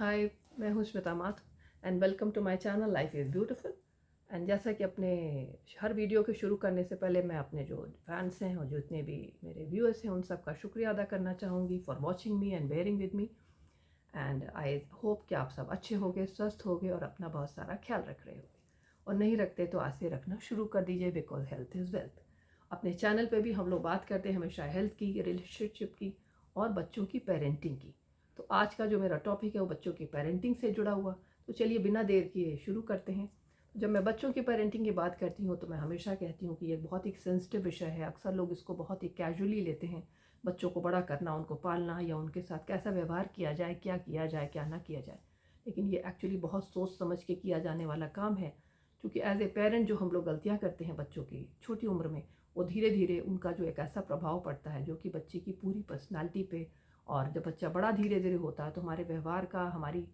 हाय, मैं हूँ श्वेता माथ and welcome to my channel life is beautiful. And जैसा कि अपने हर वीडियो के शुरू करने से पहले मैं अपने जो फैंस हैं और जितने भी मेरे व्यूअर्स हैं उन सब का शुक्रिया अदा करना चाहूँगी for watching me and bearing with me. And I hope कि आप सब अच्छे होंगे, स्वस्थ होंगे और अपना बहुत सारा ख्याल रख रहे होंगे। और नहीं रखते तो आज से रखना शुरू कर दीजिए, बिकॉज हेल्थ इज़ वेल्थ। अपने चैनल पे भी हम लोग बात करते हैं हमेशा हेल्थ की, रिलेशनशिप की और बच्चों की पेरेंटिंग की। तो आज का जो मेरा टॉपिक है वो बच्चों की पेरेंटिंग से जुड़ा हुआ। तो चलिए बिना देर किए शुरू करते हैं। जब मैं बच्चों की पेरेंटिंग की बात करती हूँ तो मैं हमेशा कहती हूँ कि ये बहुत ही सेंसिटिव विषय है। अक्सर लोग इसको बहुत ही कैजुअली लेते हैं। बच्चों को बड़ा करना, उनको पालना या उनके साथ कैसा व्यवहार किया जाए, क्या किया जाए, क्या ना किया जाए, लेकिन ये एक्चुअली बहुत सोच समझ के किया जाने वाला काम है। क्योंकि एज ए पेरेंट जो हम लोग गलतियाँ करते हैं बच्चों की छोटी उम्र में, वो धीरे धीरे उनका जो एक ऐसा प्रभाव पड़ता है जो कि बच्चे की पूरी पर्सनालिटी पे। और जब बच्चा बड़ा धीरे धीरे होता है तो हमारे व्यवहार का, हमारी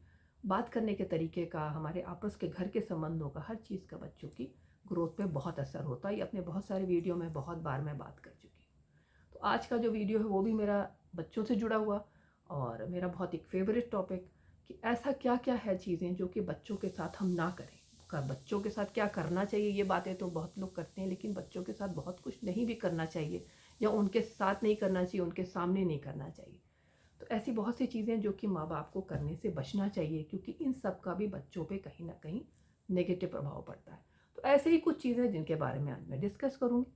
बात करने के तरीके का, हमारे आपस के घर के संबंधों का, हर चीज़ का बच्चों की ग्रोथ पे बहुत असर होता है। ये अपने बहुत सारे वीडियो में बहुत बार मैं बात कर चुकी हूँ। तो आज का जो वीडियो है वो भी मेरा बच्चों से जुड़ा हुआ और मेरा बहुत एक फेवरेट टॉपिक कि ऐसा क्या क्या है चीज़ें जो कि बच्चों के साथ हम ना करें। बच्चों के साथ क्या करना चाहिए, ये बातें तो बहुत लोग करते हैं, लेकिन बच्चों के साथ बहुत कुछ नहीं भी करना चाहिए, या उनके साथ नहीं करना चाहिए, उनके सामने नहीं करना चाहिए। तो ऐसी बहुत सी चीज़ें जो कि माँ बाप को करने से बचना चाहिए, क्योंकि इन सब का भी बच्चों पे कहीं ना कहीं नेगेटिव प्रभाव पड़ता है। तो ऐसे ही कुछ चीज़ें जिनके बारे में आज मैं डिस्कस करूँगी।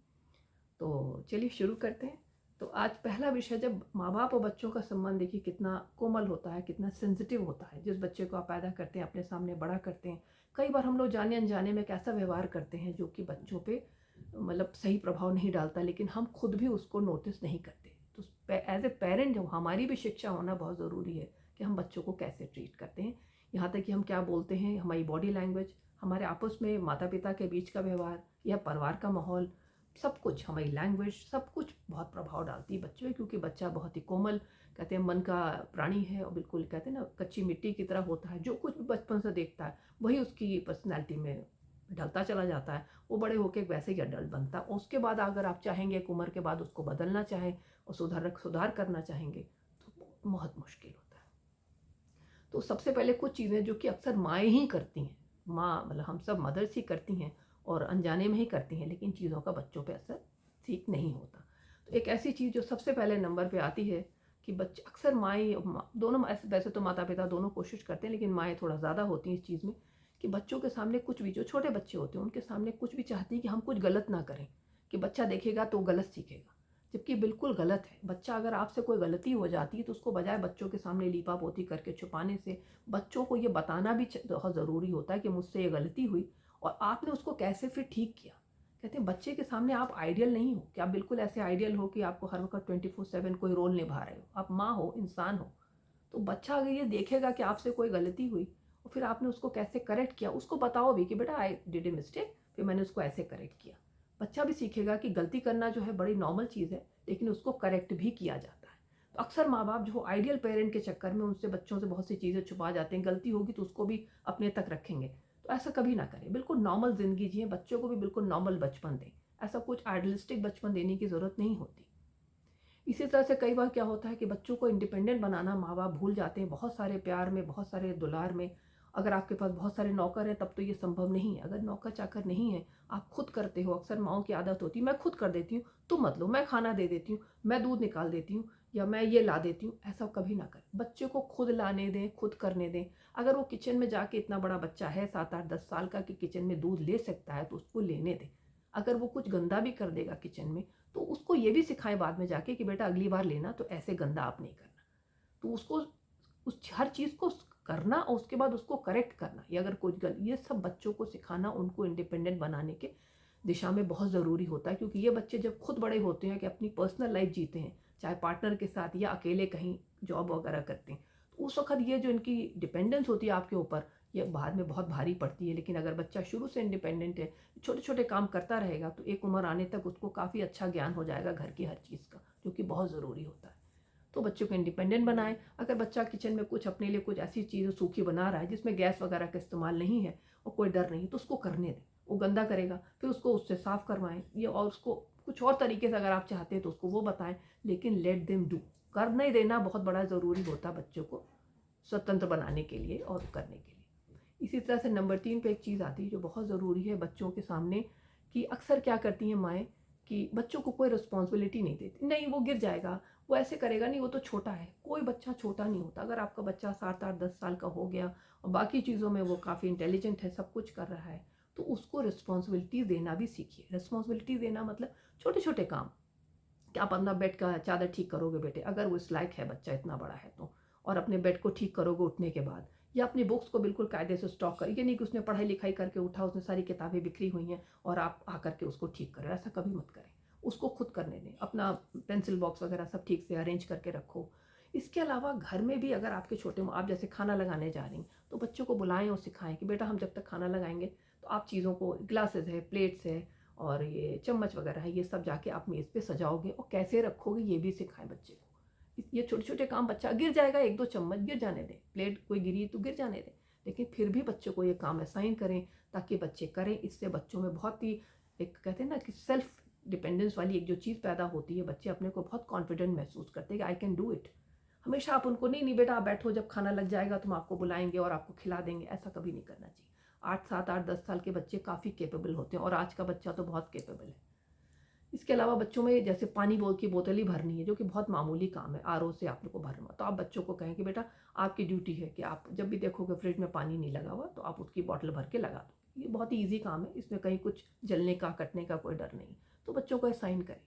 तो चलिए शुरू करते हैं। तो आज पहला विषय, जब माँ बाप और बच्चों का संबंध देखिए कितना कोमल होता है, कितना सेंसिटिव होता है। जिस बच्चे को आप पैदा करते हैं, अपने सामने बड़ा करते हैं, कई बार हम लोग जाने अनजाने में कैसा व्यवहार करते हैं जो कि बच्चों पे मतलब सही प्रभाव नहीं डालता, लेकिन हम खुद भी उसको नोटिस नहीं करते। तो एज ए पेरेंट हमारी भी शिक्षा होना बहुत ज़रूरी है कि हम बच्चों को कैसे ट्रीट करते हैं। यहाँ तक कि हम क्या बोलते हैं, हमारी बॉडी लैंग्वेज, हमारे आपस में माता पिता के बीच का व्यवहार या परिवार का माहौल, सब कुछ, हमारी लैंग्वेज, सब कुछ बहुत प्रभाव डालती है बच्चों में। क्योंकि बच्चा बहुत ही कोमल, कहते हैं मन का प्राणी है, और बिल्कुल कहते हैं ना कच्ची मिट्टी की तरह होता है। जो कुछ भी बचपन से देखता है वही उसकी पर्सनैलिटी में ढलता चला जाता है। वो बड़े होकर वैसे ही अडल्ट बनता है। उसके बाद अगर आप चाहेंगे एक उम्र के बाद उसको बदलना चाहें और सुधार करना चाहेंगे तो बहुत मुश्किल होता है। तो सबसे पहले कुछ चीज़ें जो कि अक्सर माएँ ही करती हैं, माँ मतलब हम सब मदर्स ही करती हैं और अनजाने में ही करती हैं, लेकिन चीज़ों का बच्चों पे असर ठीक नहीं होता। तो एक ऐसी चीज़ जो सबसे पहले नंबर पे आती है कि बच्चे अक्सर माएँ दोनों, ऐसे वैसे तो माता पिता दोनों कोशिश करते हैं, लेकिन माएँ थोड़ा ज़्यादा होती हैं इस चीज़ में कि बच्चों के सामने कुछ भी, जो छोटे बच्चे होते हैं उनके सामने कुछ भी चाहती हैं कि हम कुछ गलत ना करें, कि बच्चा देखेगा तो गलत सीखेगा, जबकि बिल्कुल गलत है। बच्चा अगर आपसे कोई गलती हो जाती है तो उसको बजाय बच्चों के सामने लीपा पोती करके छुपाने से, बच्चों को ये बताना भी बहुत ज़रूरी होता है कि मुझसे ये गलती हुई और आपने उसको कैसे फिर ठीक किया। कहते हैं बच्चे के सामने आप आइडियल नहीं हो कि आप बिल्कुल ऐसे आइडियल हो कि आपको हर वक्त 24/7 कोई रोल निभा रहे हो। आप माँ हो, इंसान हो। तो बच्चा अगर ये देखेगा कि आपसे कोई गलती हुई और फिर आपने उसको कैसे करेक्ट किया, उसको बताओ भी कि बेटा आई डिड ए मिस्टेक, फिर मैंने उसको ऐसे करेक्ट किया। बच्चा भी सीखेगा कि गलती करना जो है बड़ी नॉर्मल चीज़ है, लेकिन उसको करेक्ट भी किया जाता है। तो अक्सर माँ बाप जो आइडियल पेरेंट के चक्कर में उनसे बच्चों से बहुत सी चीज़ें छुपा जाते हैं। गलती होगी तो उसको भी अपने तक रखेंगे। तो ऐसा कभी ना करें, बिल्कुल नॉर्मल ज़िंदगी जिए, बच्चों को भी बिल्कुल नॉर्मल बचपन दें। ऐसा कुछ आइडियलिस्टिक बचपन देने की ज़रूरत नहीं होती। इसी तरह से कई बार क्या होता है कि बच्चों को इंडिपेंडेंट बनाना माँ बाप भूल जाते हैं, बहुत सारे प्यार में, बहुत सारे दुलार में। अगर आपके पास बहुत सारे नौकर हैं तब तो ये संभव नहीं है। अगर नौकर चाकर नहीं है, आप खुद करते हो। अक्सर माओं की आदत होती है, मैं खुद कर देती हूँ, तुम मत लो, मैं खाना दे देती हूँ, मैं दूध निकाल देती हूँ, या मैं ये ला देती हूँ। ऐसा कभी ना करें। बच्चे को खुद लाने दें, खुद करने दें। अगर वो किचन में जाके, इतना बड़ा बच्चा है 7 8 10 साल का कि किचन में दूध ले सकता है, तो उसको लेने दें। अगर वो कुछ गंदा भी कर देगा किचन में तो उसको ये भी सिखाएं बाद में जाके कि बेटा अगली बार लेना तो ऐसे गंदा आप नहीं करना। तो उसको उस हर चीज़ को करना और उसके बाद उसको करेक्ट करना, ये अगर कुछ ये सब बच्चों को सिखाना उनको इंडिपेंडेंट बनाने के दिशा में बहुत ज़रूरी होता है। क्योंकि ये बच्चे जब खुद बड़े होते हैं कि अपनी पर्सनल लाइफ जीते हैं, चाहे पार्टनर के साथ या अकेले कहीं जॉब वगैरह करते हैं, तो उस वक्त ये जो इनकी डिपेंडेंस होती है आपके ऊपर, ये बाद में बहुत भारी पड़ती है। लेकिन अगर बच्चा शुरू से इंडिपेंडेंट है, छोटे छोटे काम करता रहेगा, तो एक उम्र आने तक उसको काफ़ी अच्छा ज्ञान हो जाएगा घर की हर चीज़ का, जो कि बहुत ज़रूरी होता है। तो बच्चों को इंडिपेंडेंट बनाएं। अगर बच्चा किचन में कुछ अपने लिए कुछ ऐसी चीज़ सूखी बना रहा है जिसमें गैस वगैरह का इस्तेमाल नहीं है और कोई डर नहीं, तो उसको करने दें। वो गंदा करेगा फिर उसको उससे साफ करवाएं, ये और उसको कुछ और तरीके से अगर आप चाहते हैं तो उसको वो बताएं, लेकिन लेट देम डू। करने देना बहुत बड़ा ज़रूरी होता है बच्चों को स्वतंत्र बनाने के लिए और करने के लिए। इसी तरह से नंबर 3 पे एक चीज़ आती है जो बहुत ज़रूरी है बच्चों के सामने, कि अक्सर क्या करती हैं माएँ कि बच्चों को कोई रिस्पॉन्सिबिलिटी नहीं देती। नहीं, वो गिर जाएगा, वो ऐसे करेगा, नहीं वो तो छोटा है। कोई बच्चा छोटा नहीं होता। अगर आपका बच्चा 7, 8, 10 साल का हो गया और बाकी चीज़ों में वो काफ़ी इंटेलिजेंट है, सब कुछ कर रहा है, तो उसको रिस्पॉन्सिबिलिटी देना भी सीखिए। रिस्पॉन्सिबिलिटी देना मतलब छोटे-छोटे काम, कि आप अपना बेड का चादर ठीक करोगे बेटे, अगर वो इस लायक है बच्चा इतना बड़ा है तो, और अपने बेड को ठीक करोगे उठने के बाद, या अपनी बुक्स को बिल्कुल कायदे से स्टॉक कर, ये नहीं कि उसने पढ़ाई लिखाई करके उठा, उसने सारी किताबें बिखरी हुई हैं और आप आकर के उसको ठीक करो, ऐसा कभी मत करें। उसको खुद करने दें, अपना पेंसिल बॉक्स वगैरह सब ठीक से अरेंज करके रखो। इसके अलावा घर में भी अगर आपके छोटे, आप जैसे खाना लगाने जा रही हैं तो बच्चों को बुलाएं और सिखाएं कि बेटा हम जब तक खाना लगाएंगे तो आप चीज़ों को, ग्लासेस है, प्लेट्स है और ये चम्मच वगैरह है, ये सब जाके आप मेज़ पे सजाओगे और कैसे रखोगे ये भी सिखाएं बच्चे को। ये छोटे-छोटे काम, बच्चा गिर जाएगा, 1-2 चम्मच गिर जाने दें, प्लेट कोई गिरी तो गिर जाने दें, लेकिन फिर भी बच्चों को ये काम असाइन करें ताकि बच्चे करें। इससे बच्चों में बहुत ही, एक कहते हैं ना कि सेल्फ डिपेंडेंस वाली एक जो चीज़ पैदा होती है, बच्चे अपने को बहुत कॉन्फिडेंट महसूस करते हैं कि आई कैन डू इट। हमेशा आप उनको नहीं बेटा आप बैठो, जब खाना लग जाएगा तो हम आपको बुलाएंगे और आपको खिला देंगे, ऐसा कभी नहीं करना चाहिए। 8, 7, 8, 10 साल के बच्चे काफ़ी केपेबल होते हैं और आज का बच्चा तो बहुत केपेबल है। इसके अलावा बच्चों में जैसे पानी की बोतल ही भरनी है, जो कि बहुत मामूली काम है, आरओ से आप लोग को भरना, तो आप बच्चों को कहें कि बेटा आपकी ड्यूटी है कि आप जब भी देखोगे फ्रिज में पानी नहीं लगा हुआ तो आप उसकी बॉटल भर के लगा दो। ये बहुत ही ईजी काम है, इसमें कहीं कुछ जलने का, कटने का कोई डर नहीं, तो बच्चों को असाइन करें।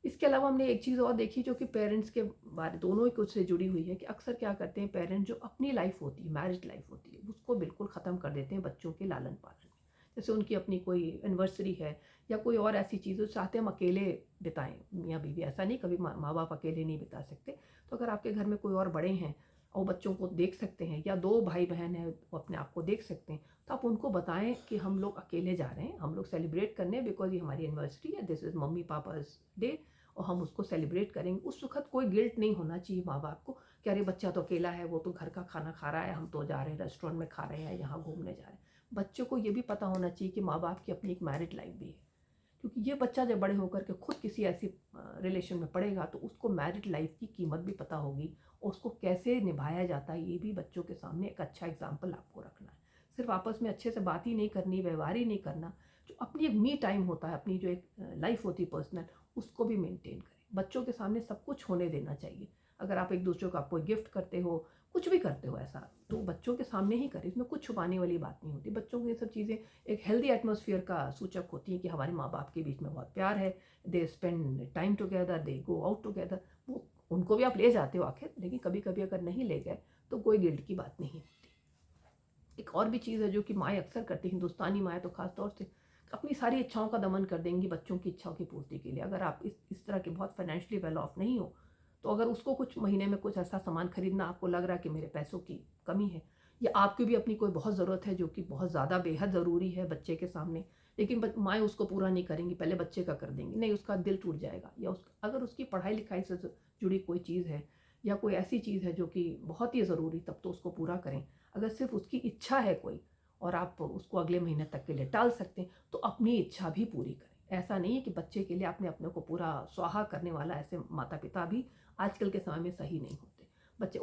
इसके अलावा हमने एक चीज़ और देखी जो कि पेरेंट्स के बारे, दोनों ही कुछ से जुड़ी हुई है, कि अक्सर क्या करते हैं पेरेंट्स, जो अपनी लाइफ होती है, मैरिज लाइफ होती है, उसको बिल्कुल ख़त्म कर देते हैं बच्चों के लालन पालन में। जैसे उनकी अपनी कोई एनिवर्सरी है या कोई और ऐसी चीज़, चाहते हैं हम अकेले बिताएं मियाँ बीवी, ऐसा नहीं, कभी माँ बाप अकेले नहीं बिता सकते। तो अगर आपके घर में कोई और बड़े हैं और बच्चों को देख सकते हैं, या 2 भाई बहन हैं वो अपने आप को देख सकते हैं, तो आप उनको बताएं कि हम लोग अकेले जा रहे हैं, हम लोग सेलिब्रेट करने, बिकॉज ये हमारी एनिवर्सरी है, this is mummy papa's day, और हम उसको सेलिब्रेट करेंगे। उस वक़्त कोई गिल्ट नहीं होना चाहिए माँ बाप को कि अरे बच्चा तो अकेला है, वो तो घर का खाना खा रहा है, हम तो जा रहे हैं रेस्टोरेंट में खा रहे हैं, यहाँ घूमने जा रहे हैं। बच्चों को ये भी पता होना चाहिए कि माँ बाप की अपनी एक मैरिड लाइफ भी है, क्योंकि ये बच्चा जब बड़े होकर के खुद किसी ऐसी रिलेशन में पड़ेगा तो उसको मैरिड लाइफ की कीमत भी पता होगी और उसको कैसे निभाया जाता है, ये भी बच्चों के सामने एक अच्छा एग्जाम्पल आपको रखना है। सिर्फ आपस में अच्छे से बात ही नहीं करनी, व्यवहार ही नहीं करना, जो अपनी एक मी टाइम होता है, अपनी जो एक लाइफ होती है पर्सनल, उसको भी मेंटेन करें। बच्चों के सामने सब कुछ होने देना चाहिए। अगर आप एक दूसरे को, आप कोई गिफ्ट करते हो, कुछ भी करते हो ऐसा, तो बच्चों के सामने ही करें, इसमें कुछ छुपाने वाली बात नहीं होती। बच्चों को ये सब चीज़ें एक हेल्दी एटमॉस्फेयर का सूचक होती है कि हमारे माँ बाप के बीच में बहुत प्यार है, they spend time together, they go out together. वो उनको भी आप ले जाते हो आखिर, लेकिन कभी कभी अगर नहीं ले गए तो कोई गिल्ट की बात नहीं होती। एक और भी चीज़ है जो कि माएँ अक्सर करती, हिंदुस्तानी माएँ तो खास तौर से अपनी सारी इच्छाओं का दमन कर देंगी बच्चों की इच्छाओं की पूर्ति के लिए। अगर आप इस तरह के बहुत फाइनेंशियली वेल ऑफ नहीं हो, तो अगर उसको कुछ महीने में कुछ ऐसा सामान खरीदना, आपको लग रहा है कि मेरे पैसों की कमी है, या आपकी भी अपनी कोई बहुत ज़रूरत है जो कि बहुत ज़्यादा बेहद ज़रूरी है बच्चे के सामने, लेकिन माएँ उसको पूरा नहीं करेंगी, पहले बच्चे का कर देंगी, नहीं उसका दिल टूट जाएगा। या अगर उसकी पढ़ाई लिखाई से जुड़ी कोई चीज़ है या कोई ऐसी चीज़ है जो कि बहुत ही ज़रूरी, तब तो उसको पूरा करें। अगर सिर्फ उसकी इच्छा है कोई और आप उसको अगले महीने तक के लिए टाल सकते हैं, तो अपनी इच्छा भी पूरी करें। ऐसा नहीं है कि बच्चे के लिए आपने अपने को पूरा स्वाहा करने वाला, ऐसे माता पिता भी आजकल के समय में सही नहीं होते।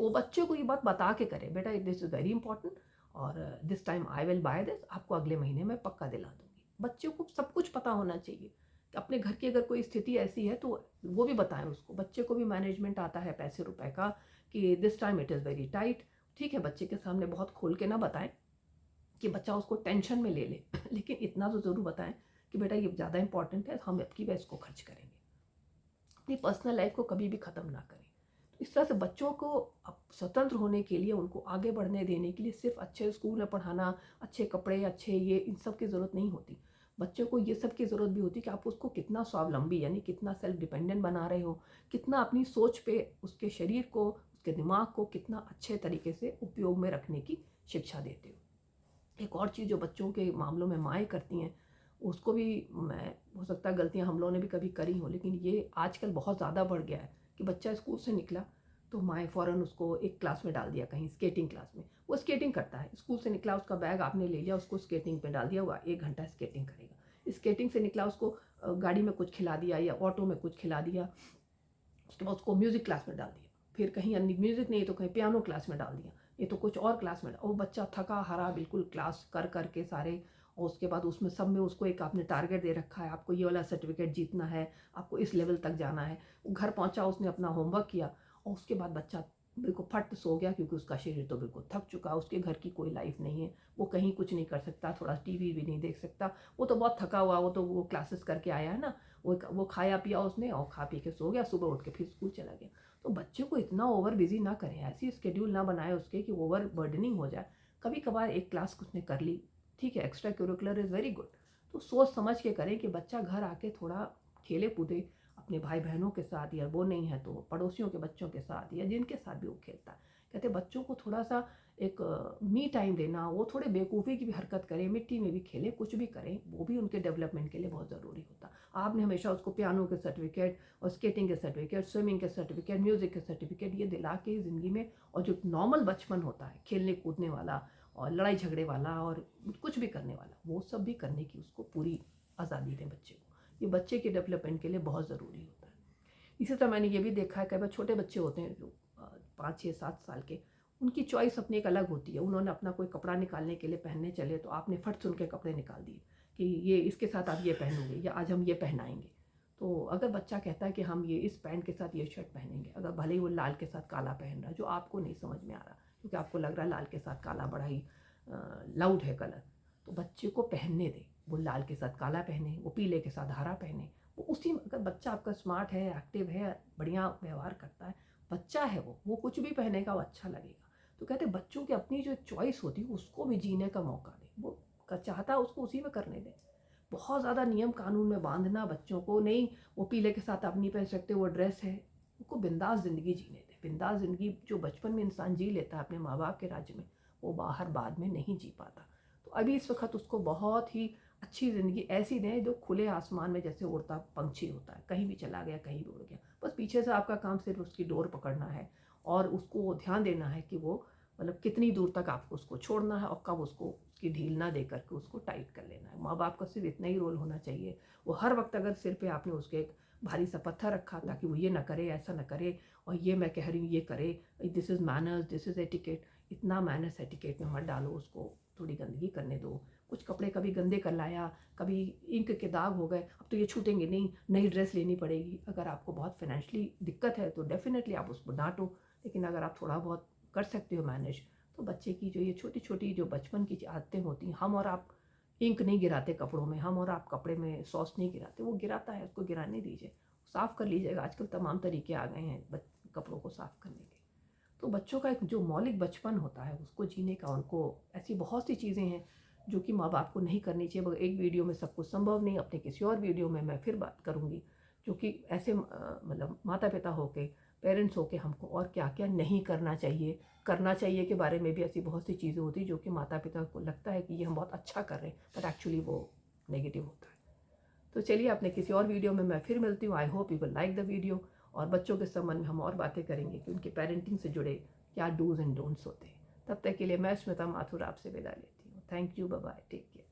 बच्चे को ये बात बता के करें, बेटा दिस इज़ वेरी इंपॉर्टेंट और this time I will by this, आपको अगले महीने में पक्का दिला दूंगी। बच्चों को सब कुछ पता होना चाहिए। अपने घर की अगर कोई स्थिति ऐसी है तो वो भी बताएं उसको। बच्चे को भी मैनेजमेंट आता है पैसे रुपए का, कि this time it is very tight. ठीक है, बच्चे के सामने बहुत खोल के ना बताएं कि बच्चा उसको टेंशन में ले ले लेकिन इतना तो ज़रूर बताएं कि बेटा ये ज़्यादा इंपॉर्टेंट है, हम आपकी वजह इसको खर्च करेंगे। अपनी पर्सनल लाइफ को कभी भी ख़त्म ना करें। तो इस तरह से बच्चों को स्वतंत्र होने के लिए, उनको आगे बढ़ने देने के लिए सिर्फ अच्छे स्कूल में पढ़ाना, अच्छे कपड़े, अच्छे ये, इन सब की ज़रूरत नहीं होती। बच्चों को ये सब की ज़रूरत भी होती है कि आप उसको कितना स्वावलंबी, यानी कितना सेल्फ डिपेंडेंट बना रहे हो, कितना अपनी सोच पे, उसके शरीर को, उसके दिमाग को कितना अच्छे तरीके से उपयोग में रखने की शिक्षा देते हो। एक और चीज़ जो बच्चों के मामलों में माएँ करती हैं, उसको भी मैं, हो सकता है गलतियाँ हम लोगों ने भी कभी करी हो, लेकिन ये आजकल बहुत ज़्यादा बढ़ गया है कि बच्चा स्कूल से निकला तो माएँ फ़ौरन उसको एक क्लास में डाल दिया, कहीं स्केटिंग क्लास में। वो स्केटिंग करता है, स्कूल से निकला, उसका बैग आपने ले लिया, उसको स्केटिंग पे डाल दिया, हुआ 1 घंटा स्केटिंग करेगा। स्केटिंग से निकला, उसको गाड़ी में कुछ खिला दिया या ऑटो में कुछ खिला दिया, उसके बाद उसको म्यूज़िक क्लास में डाल दिया। फिर कहीं म्यूज़िक नहीं तो कहीं पियानो क्लास में डाल दिया, ये तो कुछ और क्लास में और बच्चा थका हारा बिल्कुल क्लास कर कर के सारे, और उसके बाद उसमें सब में उसको एक आपने टारगेट दे रखा है, आपको ये वाला सर्टिफिकेट जीतना है, आपको इस लेवल तक जाना है। वो घर पहुंचा, उसने अपना होमवर्क किया और उसके बाद बच्चा बिल्कुल फट सो गया, क्योंकि उसका शरीर तो बिल्कुल थक चुका है, उसके घर की कोई लाइफ नहीं है, वो कहीं कुछ नहीं कर सकता, थोड़ा टीवी भी नहीं देख सकता, वो तो बहुत थका हुआ, वो क्लासेस करके आया है ना, वो खाया पिया उसने और खा पी के सो गया, सुबह उठ के फिर स्कूल चला गया। तो बच्चे को इतना ओवर बिजी ना करें, ऐसी स्केड्यूल ना बनाए उसके कि ओवर बर्डनिंग हो जाए। कभी कभार एक क्लास उसने कर ली, ठीक है, extra curricular is very good, तो सोच समझ के करें कि बच्चा घर आके थोड़ा खेले कूदे अपने भाई बहनों के साथ, या वो नहीं है तो पड़ोसियों के बच्चों के साथ, या जिनके साथ भी वो खेलता है। कहते बच्चों को थोड़ा सा एक मी टाइम देना, वो थोड़े बेवकूफ़ी की भी हरकत करें, मिट्टी में भी खेलें, कुछ भी करें, वो भी उनके डेवलपमेंट के लिए बहुत ज़रूरी होता है। आपने हमेशा उसको पियानो के सर्टिफिकेट और स्केटिंग के सर्टिफिकेट, स्विमिंग के सर्टिफिकेट, म्यूज़िक के सर्टिफिकेट ये दिला के ज़िंदगी में, और जो नॉर्मल बचपन होता है खेलने कूदने वाला और लड़ाई झगड़े वाला और कुछ भी करने वाला, वो सब भी करने की उसको पूरी आज़ादी दें बच्चे को। ये बच्चे के डेवलपमेंट के लिए बहुत ज़रूरी होता है। इसी तरह मैंने ये भी देखा है, कई बार छोटे बच्चे होते हैं जो 5 6 7 साल के, उनकी चॉइस अपनी एक अलग होती है। उन्होंने अपना कोई कपड़ा निकालने के लिए पहनने चले तो आपने फट से उनके कपड़े निकाल दिए कि ये इसके साथ आप ये पहनोगे या आज हम ये पहनाएंगे। तो अगर बच्चा कहता है कि हम ये इस पैंट के साथ ये शर्ट पहनेंगे, अगर भले ही वो लाल के साथ काला पहन रहा है जो आपको नहीं समझ में आ रहा, क्योंकि आपको लग रहा है लाल के साथ काला बड़ा ही लाउड है कलर, तो बच्चे को पहनने दें। वो लाल के साथ काला पहने, वो पीले के साथ हरा पहने, वो उसी में, अगर बच्चा आपका स्मार्ट है, एक्टिव है, बढ़िया व्यवहार करता है, बच्चा है वो कुछ भी पहनेगा, वो अच्छा लगेगा। तो कहते हैं बच्चों की अपनी जो चॉइस होती है उसको भी जीने का मौका दें, वो चाहता है उसको उसी में करने दें। बहुत ज़्यादा नियम कानून में बांधना बच्चों को नहीं, वो पीले के साथ आप नहीं पहन सकते, वो ड्रेस है, उनको बिंदास ज़िंदगी जीने दें। बिंदास ज़िंदगी जो बचपन में इंसान जी लेता है अपने माँ बाप के राज्य में, वो बाहर बाद में नहीं जी पाता। तो अभी इस वक्त उसको बहुत ही अच्छी ज़िंदगी ऐसी दें जो खुले आसमान में जैसे उड़ता पंछी होता है, कहीं भी चला गया, कहीं भी उड़ गया, बस पीछे से आपका काम सिर्फ उसकी डोर पकड़ना है और उसको ध्यान देना है कि वो मतलब कितनी दूर तक आपको उसको छोड़ना है और कब उसको उसकी ढील ना दे करके उसको टाइट कर लेना है। माँ बाप का सिर्फ इतना ही रोल होना चाहिए। वो हर वक्त अगर सिर पे आपने उसके एक भारी सा पत्थर रखा ताकि वो ये ना करे, ऐसा ना करे, और ये मैं कह रही हूँ ये करे, this is manners, this is etiquette, इतना मैनर्स एटिकेट में मत डालो उसको, थोड़ी गंदगी करने दो। कुछ कपड़े कभी गंदे कर लाया, कभी इंक के दाग हो गए, अब तो ये छूटेंगे नहीं, नई ड्रेस लेनी पड़ेगी। अगर आपको बहुत फाइनेंशियली दिक्कत है तो डेफिनेटली आप उसको डांटो, लेकिन अगर आप थोड़ा बहुत कर सकते हो मैनेज, तो बच्चे की जो ये छोटी छोटी जो बचपन की आदतें होती हैं, हम और आप इंक नहीं गिराते कपड़ों में, हम और आप कपड़े में सॉस नहीं गिराते, वो गिराता है, उसको गिराने दीजिए, साफ़ कर लीजिएगा। आजकल तमाम तरीके आ गए हैं कपड़ों को साफ़ करने के। तो बच्चों का एक जो मौलिक बचपन होता है उसको जीने का, उनको ऐसी बहुत सी चीज़ें हैं जो कि माँ बाप को नहीं करनी चाहिए। मगर एक वीडियो में सब कुछ संभव नहीं, अपने किसी और वीडियो में मैं फिर बात करूँगी जो कि ऐसे मतलब माता पिता होके, पेरेंट्स होके हमको और क्या क्या नहीं करना चाहिए के बारे में भी ऐसी बहुत सी चीज़ें होती हैं जो कि माता पिता को लगता है कि ये हम बहुत अच्छा कर रहे हैं, बट एक्चुअली वो नेगेटिव होता है। तो चलिए अपने किसी और वीडियो में मैं फिर मिलती हूँ। I hope you will like the video, और बच्चों के संबंध में हम और बातें करेंगे कि उनके पेरेंटिंग से जुड़े क्या डूज एंड डोंट्स होते हैं। तब तक के लिए मैं स्मिता माथुर आपसे विदा लेती हूँ। Thank you, bye bye, take care.